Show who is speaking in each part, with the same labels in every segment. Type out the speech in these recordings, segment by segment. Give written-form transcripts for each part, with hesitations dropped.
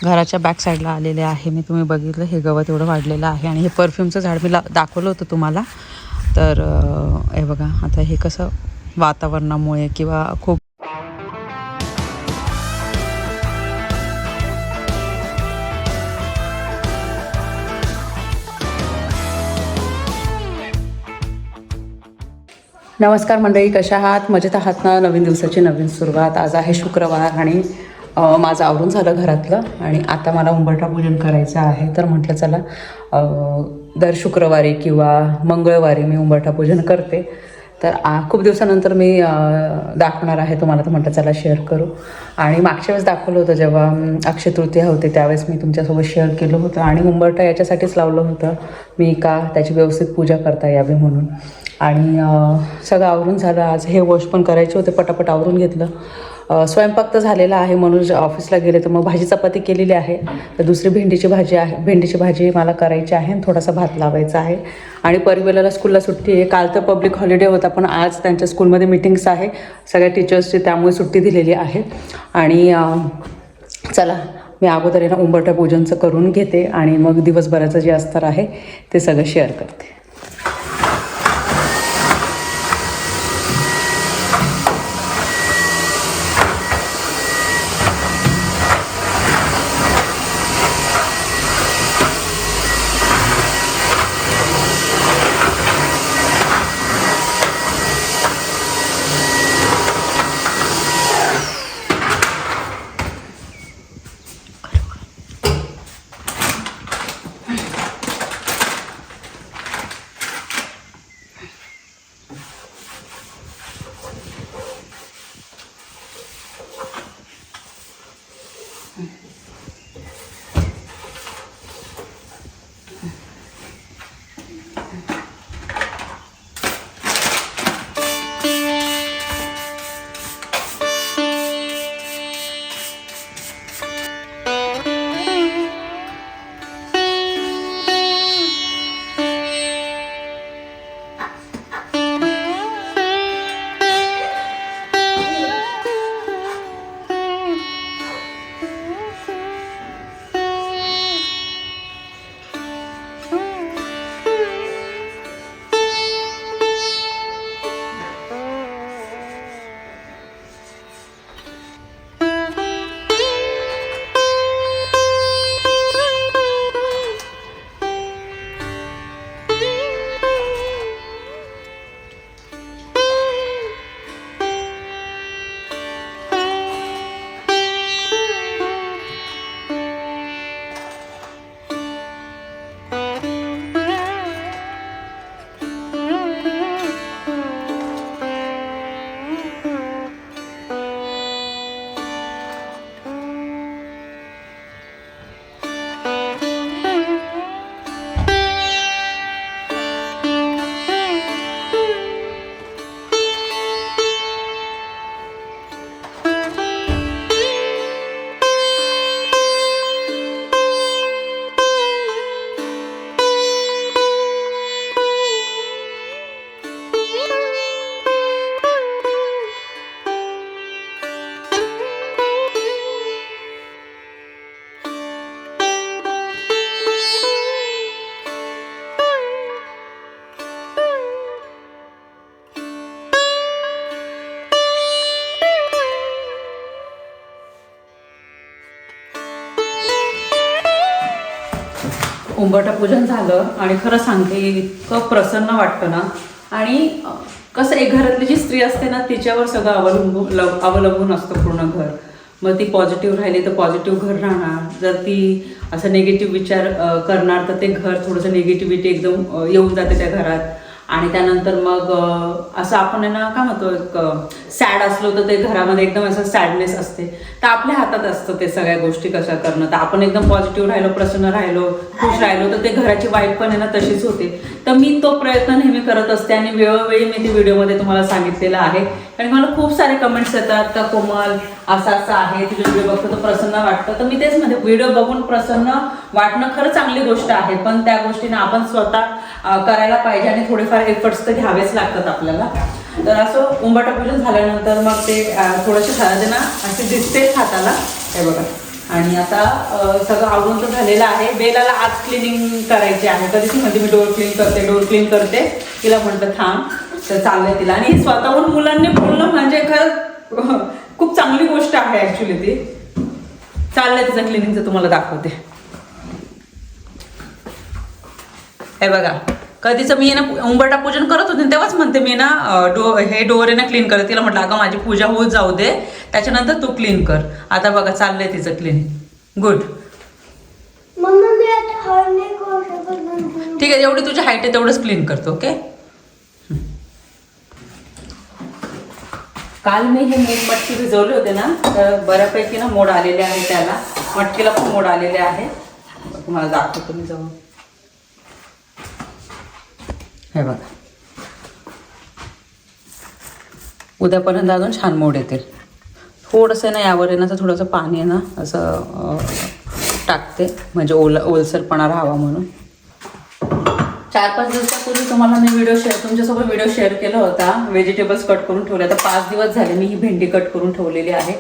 Speaker 1: घराच्या बॅक साईडला आलेले आहे मी. तुम्ही बघितलं हे गवत एवढं वाढलेलं आहे आणि हे परफ्यूमचं झाड मी दाखवलं होतं तुम्हाला. तर हे बघा आता हे कसं वातावरणामुळे किंवा खूप नमस्कार मंडळी, कशा आहात? मजेत आहात ना? नवीन दिवसाची नवीन सुरुवात. आज आहे शुक्रवार आणि माझं आवरून झालं घरातलं आणि आता मला उंबरठा पूजन करायचं आहे. तर म्हटलं चला दर शुक्रवारी किंवा मंगळवारी मी उंबरठा पूजन करते. तर खूप दिवसानंतर मी दाखवणार आहे तुम्हाला. तर म्हटलं चला शेअर करू. आणि मागच्या वेळेस दाखवलं होतं जेव्हा अक्षय तृतीया होते त्यावेळेस मी तुमच्यासोबत शेअर केलं होतं. आणि उंबरठा याच्यासाठीच लावलं होतं मी का त्याची व्यवस्थित पूजा करता यावी म्हणून. आणि सगळं आवरून झालं. आज हे वॉश पण करायचे होते, पटापट आवरून घेतलं. स्वयंपाक तर झालेला आहे म्हणून ऑफिसला गेले तर मग भाजी चपाती केलेली आहे. तर दुसरी भेंडीची भाजी मला करायची आहे आणि थोडासा भात लावायचा आहे. आणि परिवेलाला स्कूलला सुट्टी आहे. काल तर पब्लिक हॉलिडे होता पण आज त्यांच्या स्कूलमध्ये मीटिंग्स आहे सगळ्या टीचर्सची, त्यामुळे सुट्टी दिलेली आहे. आणि चला मी अगोदर ना उंबरठा पूजनचं करून घेते आणि मग दिवसभराचं जे असणार आहे ते सगळं शेअर करते. उंबरठा पूजन झालं आणि खरं सांगते इतकं प्रसन्न वाटतं ना. आणि कसं एक घरातली जी स्त्री असते ना तिच्यावर सगळं अवलंबून असतं पूर्ण घर. मग ती पॉझिटिव्ह राहिली तर पॉझिटिव्ह घर राहणार. जर ती असं निगेटिव्ह विचार करणार तर ते घर थोडंसं निगेटिव्हिटी एकदम येऊन जाते त्या घरात. आणि त्यानंतर मग असं आपण ना काय म्हणतो सॅड असलो तर ते घरामध्ये एकदम असं सॅडनेस असते. तर आपल्या हातात असतं ते सगळ्या गोष्टी कशा करणं. तर आपण एकदम पॉझिटिव्ह राहिलो, प्रसन्न राहिलो, खुश राहिलो तर ते घराची वाईफ पण आहे ना तशीच होते. तर मी तो प्रयत्न नेहमी करत असते आणि वेळोवेळी मी ती व्हिडिओमध्ये तुम्हाला सांगितलेलं आहे. आणि मला खूप सारे कमेंट्स येतात का कोमल असं असं आहे, तुझे व्हिडिओ बघतो तर प्रसन्न वाटतं. तर मी तेच म्हणते व्हिडिओ बघून प्रसन्न वाटणं खरं चांगली गोष्ट आहे, पण त्या गोष्टीने आपण स्वतः करायला पाहिजे आणि थोडेफार एफर्ट्स तर घ्यावेच लागतात आपल्याला. तर असं उंबरठा पूजन झाल्यानंतर मग ते थोडंसं हळद ना अशी दिसते हाताला. हे बघा आणि आता सगळं आवरून तर झालेलं आहे. बेलाला आज क्लिनिंग करायची आहे. कधीच म्हणते मी डोर क्लीन करते. तिला म्हटलं थांब, तर चाललंय तिला. आणि स्वतःहून मुलांनी बोलणं म्हणजे खरं खूप चांगली गोष्ट आहे ऍक्च्युली ती. चाललंय तिचं क्लिनिंगचं, तुम्हाला दाखवते. हे बघा, कधीच मी ना उंबरठा पूजन करत होते तेव्हाच म्हणते मी ना हे डोअर आहे ना क्लीन कर. तिला म्हटलं अगं माझी पूजा होत जाऊ दे, त्याच्यानंतर तू क्लीन कर. आता बघा चाललंय तिचं क्लीन. गुड. ठीक आहे, एवढी तुझी हाईट आहे तेवढंच क्लीन करतो. ओके. काल मी हे मटकी भिजवले होते ना, तर बऱ्यापैकी ना मोड आलेले आहे. त्याला मटकीला पण मोड आलेले आहे. तुम्हाला दाखवतो मी जवळ. हे बघा, उद्यापर्यंत अजून छान मोड येतील. थोडंसं ना यावर आहे ना तर थोडंसं पाणी आहे ना असं टाकते, म्हणजे ओलसरपणा राहावा म्हणून. 4-5 दिवसापूर्वी तुम्हाला मी तुमच्यासोबत व्हिडिओ शेअर केला होता. व्हेजिटेबल्स कट करून ठेवले. आता 5 दिवस झाले मी ही भेंडी कट करून ठेवलेली आहे.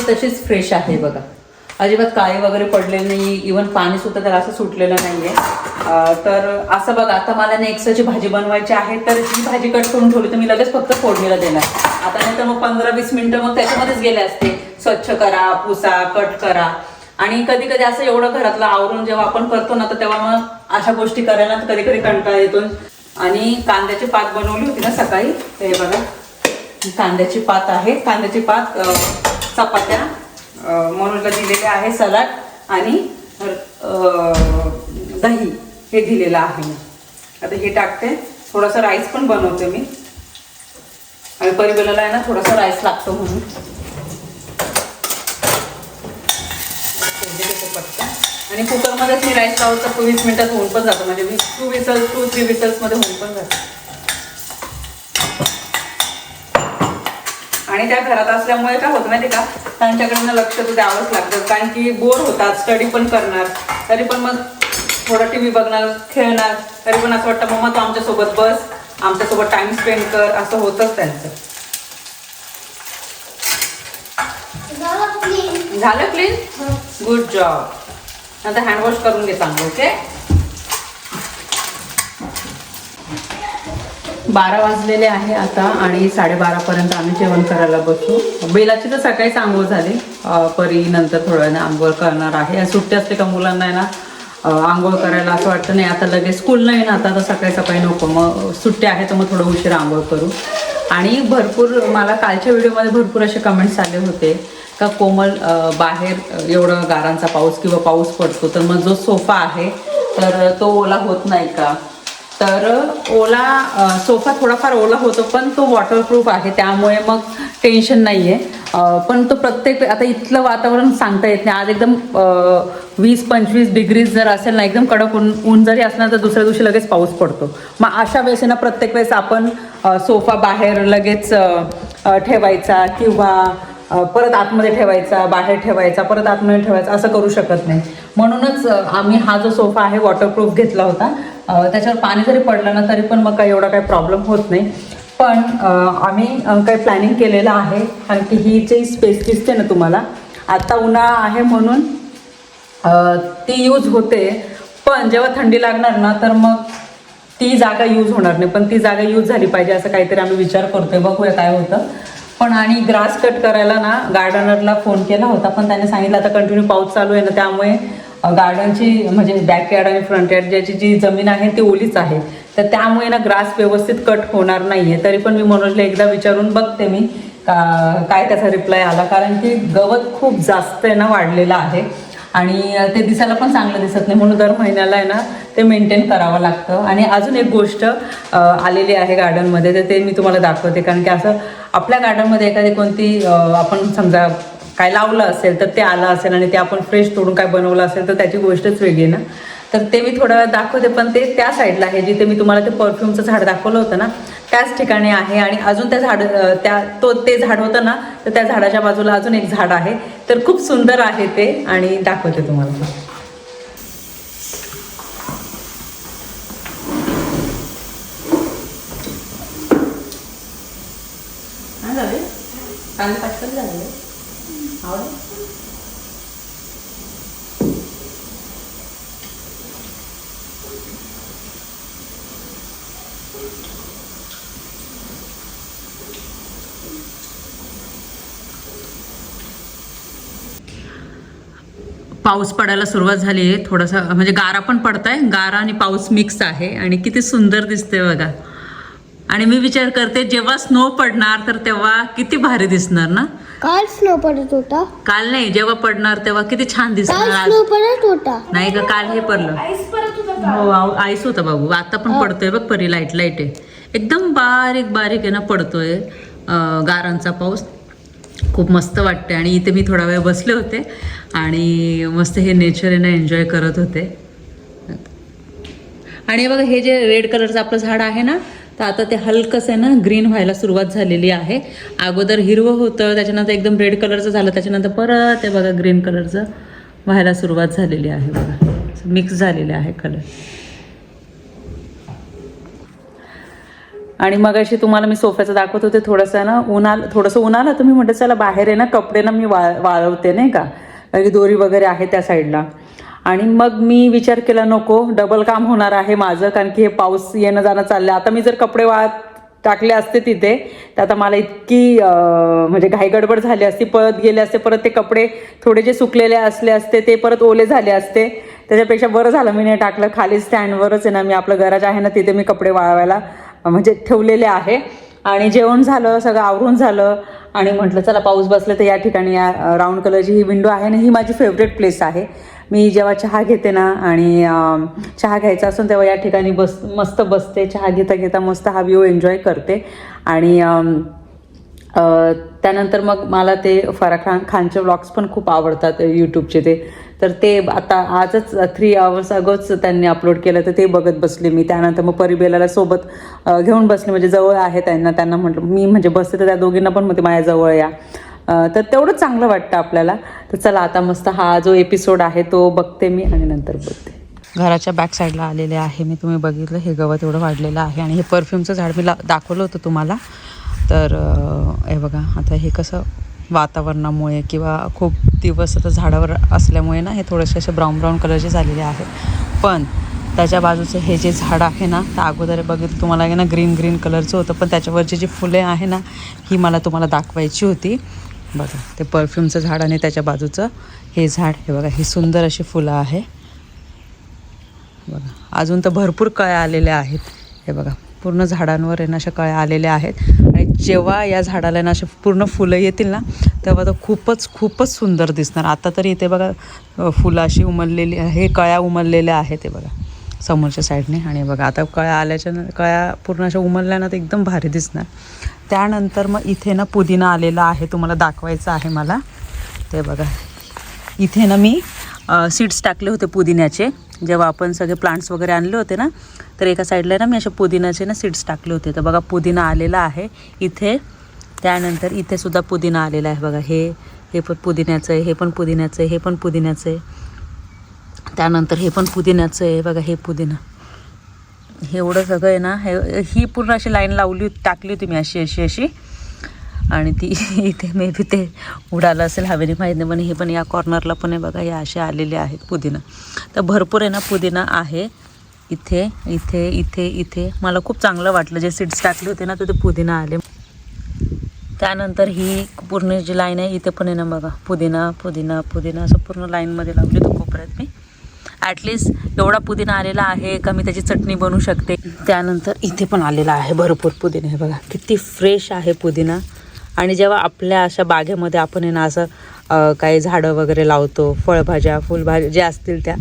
Speaker 1: तशीच फ्रेश आहे बघा, अजिबात काळे वगैरे पडलेले नाही. इवन पाणी सुद्धा त्याला असं सुटलेलं नाहीये. तर असं बघा, आता मला नेक्स्टची भाजी बनवायची आहे, तर ही भाजी कट करून ठेवली तर मी लगेच फक्त फोडणीला देणार. आता नाही तर मग 15-20 मिनिटं मग त्याच्यामध्येच गेले असते. स्वच्छ करा, पुसा, कट करा. आणि कधी कधी असं एवढं घरातलं आवरून जेव्हा आपण करतो ना, तर तेव्हा मग अशा गोष्टी करायला तर कधी कधी कंटाळा येतो. आणि कांद्याची पात बनवली होती ना सकाळी, तर हे बघा कांद्याची पात आहे. कांद्याची पात, चपात्या मनोजला दिलेले आहे, सलाड आणि दही हे दिलेलं आहे. आता हे टाकते. थोडासा राईस पण बनवते मी, आणि परिबेलाला आहे ना थोडासा राईस लागतो म्हणून. आणि कुकरमध्येच मी राईस लावतो तर 20 मिनिटात होऊन पण जातो. म्हणजे 2-3 विसल्समध्ये होऊन पण जातो. आणि त्या घरात असल्यामुळे काय होतं माहिती का, त्यांच्याकडनं लक्ष तर द्यावंच लागतं. कारण की बोर होतात, स्टडी पण करणार, तरी पण मग थोडं टीव्ही बघणार, खेळणार, तरी पण असं वाटतं मम्मा तू आमच्यासोबत बस, आमच्यासोबत टाइम स्पेंड कर, असं होतच त्यांचं. झालं क्लीन? Good job. आता हँडवॉश करून घे चांगलं. ओके. 12 वाजलेले आहे आता, आणि 12:30पर्यंत आम्ही जेवण करायला बसू. बेलाची तर सकाळीच आंघोळ झाली. परी नंतर थोड्या वेळाने आंघोळ करणार आहे. सुट्टी असते का मुलांना आहे ना आंघोळ करायला असं वाटतं नाही आता लगेच स्कूल नाही ना, आता तर सकाळी नको, मग सुट्टी आहे तर मग थोडं उशीर आंघोळ करू. आणि भरपूर मला कालच्या व्हिडिओमध्ये भरपूर असे कमेंट्स आले होते का कोमल बाहेर एवढं गारांचा पाऊस किंवा पाऊस पडतो तर मग जो सोफा आहे तर तो ओला होत नाही का. तर सोफा थोडाफार ओला होतो, पण तो वॉटरप्रूफ आहे त्यामुळे मग टेन्शन नाही आहे. पण तो प्रत्येक आता इथलं वातावरण सांगता येत नाही. आज एकदम 20-25 डिग्रीज जर असेल ना, एकदम कडक ऊन जरी असणार तर दुसऱ्या दिवशी लगेच पाऊस पडतो. मग अशा वेळेस ना प्रत्येक वेळेस आपण सोफा बाहेर लगेच ठेवायचा किंवा परत आतमध्ये ठेवायचा, बाहेर ठेवायचा, परत आतमध्ये ठेवायचा, असं करू शकत नाही. म्हणूनच आम्ही हा जो सोफा आहे वॉटरप्रूफ घेतला होता. त्याच्यावर पाणी जरी पडलं ना तरी पण मग एवढा काही प्रॉब्लेम होत नाही. पण आम्ही काही प्लॅनिंग केलेलं आहे. कारण की ही जी स्पेस दिसते ना तुम्हाला, आता उन्हाळा आहे म्हणून ती यूज होते, पण जेव्हा थंडी लागणार ना तर मग ती जागा यूज होणार नाही. पण ती जागा यूज झाली पाहिजे असं काहीतरी आम्ही विचार करतोय, बघूया काय होतं. पण आणि ग्रास कट करायला ना गार्डनरला फोन केला होता, पण त्याने सांगितलं आता कंटिन्यू पाऊस चालू आहे ना, त्यामुळे गार्डनची म्हणजे बॅकयार्ड आणि फ्रंट यार्ड ज्याची जी जमीन आहे ती ओलीच आहे, तर त्यामुळे ना ग्रास व्यवस्थित कट होणार नाही आहे. तरी पण मी मनोजला एकदा विचारून बघते मी काय त्याचा रिप्लाय आला. कारण की गवत खूप जास्त आहे ना वाढलेलं आहे आणि ते दिसायला पण चांगलं दिसत नाही, म्हणून दर महिन्याला आहे ना ते मेंटेन करावं लागतं. आणि अजून एक गोष्ट आलेली आहे गार्डनमध्ये, तर ते मी तुम्हाला दाखवते. कारण की असं आपल्या गार्डनमध्ये एखादी कोणती आपण समजा काय लावलं असेल तर ते आलं असेल आणि ते आपण फ्रेश तोडून काय बनवलं असेल तर त्याची गोष्टच वेगळी ना. तर ते मी थोडा वेळ दाखवते, पण ते त्या साईडला आहे जिथे मी तुम्हाला ते परफ्यूमचं झाड दाखवलं होतं ना, त्याच ठिकाणी आहे. आणि अजून त्या झाड ते झाड होतं ना, तर त्या झाडाच्या बाजूला अजून एक झाड आहे, तर खूप सुंदर आहे ते, आणि दाखवते तुम्हाला. कांदे पाचकरी झाले आवडे. पाऊस पडायला सुरुवात झाली आहे. थोडासा म्हणजे गारा पण पडताय, गारा आणि पाऊस मिक्स आहे आणि किती सुंदर दिसते बघा. आणि मी विचार करते जेव्हा स्नो पडणार तर तेव्हा किती भारी दिसणार ना.
Speaker 2: काल स्नो पडत होता.
Speaker 1: काल नाही, जेव्हा पडणार तेव्हा किती छान दिसणार.
Speaker 2: स्नो पडत होता
Speaker 1: नाही का, काल हे पडलं. हो आईस होता बाबू. आता पण पडतोय बघ परी, लाईट लाईट आहे एकदम बारीक बारीक आहे ना पडतोय गारांचा पाऊस. खूप मस्त वाटते. आणि इथे मी थोडा वेळ बसले होते आणि मस्त हे नेचर आहे ना एन्जॉय करत होते. आणि बघा हे जे रेड कलरचं आपलं झाड आहे ना, तर आता ते हलकंसं आहे ना ग्रीन व्हायला सुरुवात झालेली आहे. अगोदर हिरवं होतं, त्याच्यानंतर एकदम रेड कलरचं झालं, त्याच्यानंतर परत हे बघा ग्रीन कलरचं व्हायला सुरुवात झालेली आहे बघा. मिक्स झालेले आहे कलर. आणि मग अशी तुम्हाला मी सोफ्याचं दाखवत होते. थोडंसं ना थोडंसं ऊन आलं, तुम्ही म्हटलं चला बाहेर आहे ना कपडे ना मी वाळवते नाही का, कारण की दोरी वगैरे आहे त्या साईडला. आणि मग मी विचार केला नको, डबल काम होणार आहे माझं, कारण की हे पाऊस येणं जाणं चाललं. आता मी जर कपडे टाकले असते तिथे तर आता मला इतकी म्हणजे घाई गडबड झाली असती, पळत गेले असते, परत ते कपडे थोडे जे सुकलेले असले असते ते परत ओले झाले असते. त्याच्यापेक्षा बरं झालं मी नाही टाकलं. खाली स्टँडवरच आहे ना मी आपलं गॅरेज आहे ना तिथे मी कपडे वाळवायला म्हणजे ठेवलेले आहे. आणि जेवण झालं, सगळं आवरून झालं आणि म्हटलं चला पाऊस बसलं तर या ठिकाणी या राऊंड कलरची ही विंडो आहे ना, ही माझी फेवरेट प्लेस आहे. मी जेव्हा चहा घेते ना आणि चहा घ्यायचा असतो तेव्हा या ठिकाणी मस्त बसते, चहा घेता घेता मस्त हा व्ह्यू एन्जॉय करते. आणि त्यानंतर मग मला ते फराह खानचे व्लॉग्स पण खूप आवडतात यूट्यूबचे तर ते आता आजच 3 hours अगोच त्यांनी अपलोड केलं तर ते बघत बसले मी. त्यानंतर मग परिबेलाला सोबत घेऊन बसले, म्हणजे जवळ आहे त्यांना म्हटलं मी म्हणजे बसते तर त्या दोघींना पण मग ते माझ्या जवळ या, तर तेवढंच चांगलं वाटतं आपल्याला. तर चला आता मस्त हा जो एपिसोड आहे तो बघते मी आणि नंतर बोलते. घराच्या बॅक साईडला आलेले आहे मी, तुम्ही बघितलं हे गवत एवढं वाढलेलं आहे. आणि हे परफ्यूमचं झाड मी दाखवलं होतं तुम्हाला. तर हे बघा आता हे कसं वातावरणामुळे किंवा खूप दिवस आता झाडावर असल्यामुळे ना हे थोडेसे असे ब्राऊन कलरचे झालेले आहे. पण त्याच्या बाजूचं हे जे झाड आहे ना, तर अगोदर बघितलं तुम्हाला आहे ना ग्रीन कलरचं होतं, पण त्याच्यावरची जी फुले आहे ना ही मला तुम्हाला दाखवायची होती. बघा ते परफ्यूमचं झाड आणि त्याच्या बाजूचं हे झाड, हे बघा ही सुंदर अशी फुलं आहे बघा. अजून तर भरपूर कळ्या आलेल्या आहेत. हे बघा पूर्ण झाडांवर आहे ना अशा कळ्या आलेल्या आहेत. आणि जेव्हा या झाडाला ना असे पूर्ण फुलं येतील ना तेव्हा तर खूपच सुंदर दिसणार. आता तरी इथे बघा फुलं अशी उमललेली आहे, कळ्या उमललेल्या आहेत ते बघा समोरच्या साईडने. आणि बघा आता कळ्या पूर्ण अशा उमलल्या ना तर एकदम भारी दिसणार. त्यानंतर मग इथे ना पुदिना आलेला आहे, तुम्हाला दाखवायचं आहे मला. ते बघा इथे ना मी सीड्स टाकले होते पुदिन्याचे. जेव्हा आपण सगळे प्लांट्स वगैरे आणले होते ना तर एका साईडला ना मी असे पुदिनाचे ना सीड्स टाकले होते. तर बघा पुदिना आलेला आहे इथे. त्यानंतर इथे सुद्धा पुदिना आलेला आहे बघा. हे पण पुदिन्याचं आहे, हे पण पुदिन्याचं आहे, हे पण पुदिन्याचं आहे. त्यानंतर हे पण पुदिन्याचं आहे बघा, हे पुदिना. हे एवढं सगळं आहे ना, ही पूर्ण अशी लाईन टाकली होती मी अशी. आणि ती इथे मे बी ते उडालं असेल हवेने माहीत नाही, पण हे पण या कॉर्नरला पण आहे बघा, हे असे आलेले आहेत पुदिना. तर भरपूर आहे ना पुदिना आहे इथे इथे इथे इथे. मला खूप चांगलं वाटलं जे सीड्स टाकले होते ना तर ते पुदिना आले. त्यानंतर ही पूर्ण जी लाईन आहे इथे पण आहे ना बघा पुदिना पुदिना पुदिना असं पूर्ण लाईनमध्ये लावली होती कोपऱ्यात मी. ॲटलिस्ट एवढा पुदिना आलेला आहे का मी त्याची चटणी बनवू शकते. त्यानंतर इथे पण आलेला आहे भरपूर पुदिना. हे बघा किती फ्रेश आहे पुदिना. आणि जेव्हा आपल्या अशा बागेमध्ये आपण आहे ना असं काही झाडं वगैरे लावतो, फळभाज्या फुलभाज्या जे असतील त्या,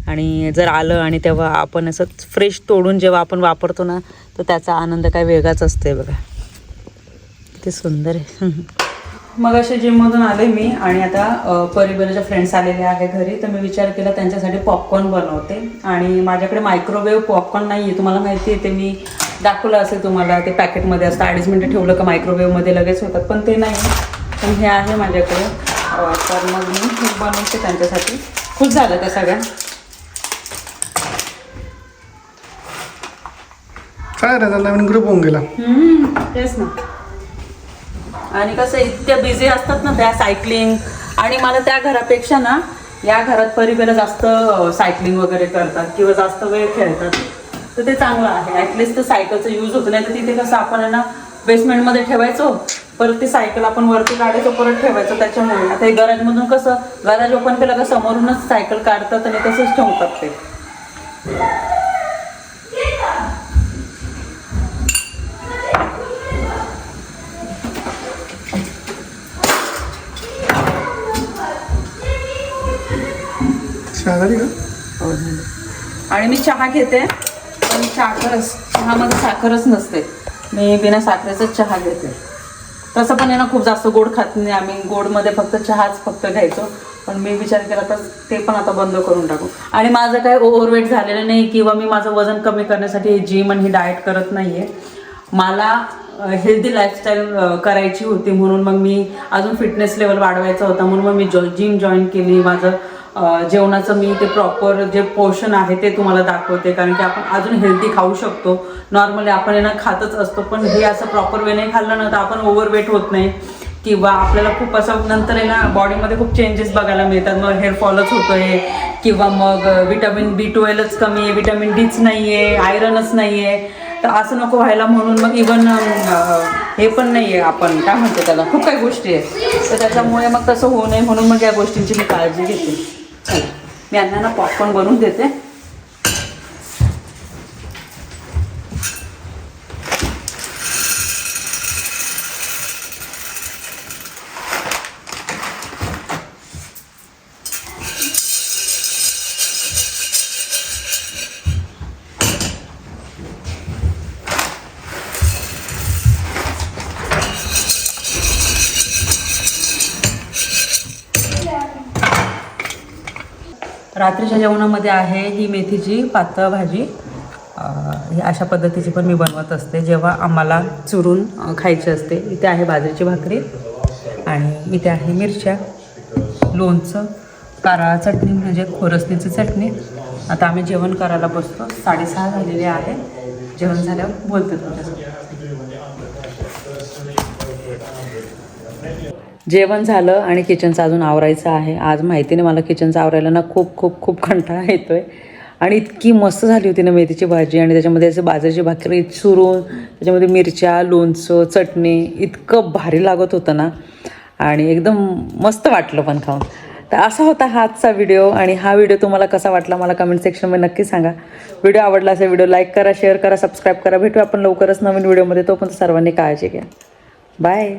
Speaker 1: आणि जर आलं आणि तेव्हा आपण असं फ्रेश तोडून जेव्हा आपण वापरतो ना तर त्याचा आनंद काय वेगळाच असतो. बघा किती सुंदर आहे. मग असे जिममधून आले मी आणि आता परिवाराच्या फ्रेंड्स आलेले आहे घरी. तर मी विचार केला त्यांच्यासाठी पॉपकॉर्न बनवते. आणि माझ्याकडे मायक्रोवेव्ह पॉपकॉर्न नाही आहे, तुम्हाला माहिती आहे ते मी दाखवलं असेल तुम्हाला. ते पॅकेटमध्ये असतं, 2.5 मिनटं ठेवलं का मायक्रोवेव्हमध्ये लगेच होतात, पण ते नाही. पण हे आहे माझ्याकडे. तर मग मी हे बनवते त्यांच्यासाठी. खुश झालं त्या सगळ्या.
Speaker 3: काय रे नवीन ग्रुप होऊन गेला.
Speaker 1: तेच ना. आणि कसं इतक्या बिझी असतात ना त्या सायकलिंग, आणि मला त्या घरापेक्षा ना या घरात परिवार जास्त सायकलिंग वगैरे करतात किंवा जास्त वेळ खेळतात. तर ते चांगलं आहे. ॲटलिस्ट तर सायकलचं यूज होतं. नाही तर तिथे कसं आपण ना बेसमेंटमध्ये ठेवायचो, परत ती सायकल आपण वरती काढायचो, परत ठेवायचो. त्याच्यामुळे आता हे गॅरेजमधून कसं गॅरेज ओपन केलं का समोरूनच सायकल काढतात आणि तसंच ठेवतात ते.
Speaker 3: चहा झाली का?
Speaker 1: आणि मी चहा घेते, पण चहामध्ये साखरच नसते. मी बिना साखरेचाच चहा घेते. तसं पण आहे ना, खूप जास्त गोड खात नाही आम्ही. गोडमध्ये फक्त घ्यायचो. पण मी विचार केला तर ते पण आता बंद करून टाकू. आणि माझं काय ओव्हरवेट झालेलं नाही किंवा मी माझं वजन कमी करण्यासाठी जिम आणि ही डाएट करत नाही आहे. मला हेल्दी लाईफस्टाईल करायची होती, म्हणून मग मी अजून फिटनेस लेवल वाढवायचा होता, म्हणून मग मी जिम जॉईन केली. माझं जेवणाचं मी ते प्रॉपर जे पोर्शन आहे ते तुम्हाला दाखवते, कारण की आपण अजून हेल्दी खाऊ शकतो. नॉर्मली आपण ना खातच असतो, पण हे असं प्रॉपर वेने खाल्लं ना तर आपण ओव्हरवेट होत नाही किंवा आपल्याला खूप असं नंतर आहे ना बॉडीमध्ये खूप चेंजेस बघायला मिळतात. मग हेअरफॉलच होतो आहे किंवा मग विटॅमिन B12च कमी आहे, विटॅमिन Dच नाही आहे, आयरनच नाही आहे. तर असं नको व्हायला म्हणून मग इवन हे पण नाही आहे, आपण काय म्हणतो त्याला, खूप काही गोष्टी आहेत. तर त्याच्यामुळे मग तसं होऊ नये म्हणून मग या गोष्टींची मी काळजी घेते. मी यांना ना पॉपकॉर्न बनवून देते. रात्रीच्या जेवणामध्ये आहे ही मेथीची पातळ भाजी. ही अशा पद्धतीची पण मी बनवत असते जेव्हा आम्हाला चुरून खायची असते. इथे आहे बाजरीची भाकरी आणि इथे आहे मिरच्या, लोणचं, कारळा चटणी म्हणजे खोरसणीची चटणी. आता आम्ही जेवण करायला बसतो. 6:30 झालेले आहे. जेवण झाल्यावर बोलते तुमच्यासोबत. जेवण झालं आणि किचनचं अजून आवरायचं आहे. आज माहिती नाही मला किचनचं आवरायला ना खूप खूप खूप कंटाळा येतो आहे. आणि इतकी मस्त झाली होती ना मेथीची भाजी आणि त्याच्यामध्ये असं बाजरीची भाकरी चुरून त्याच्यामध्ये मिरच्या, लोणचं, चटणी इतकं भारी लागत होतं ना आणि एकदम मस्त वाटलं पण खाऊन. तर असा होता हा आजचा व्हिडिओ आणि हा व्हिडिओ तुम्हाला कसा वाटला मला कमेंट सेक्शनमध्ये नक्की सांगा. व्हिडिओ आवडला असेल व्हिडिओ लाईक करा, शेअर करा, सबस्क्राईब करा. भेटू आपण लवकरच नवीन व्हिडिओमध्ये. तोपर्यंत सर्वांनी काळजी घ्या. बाय.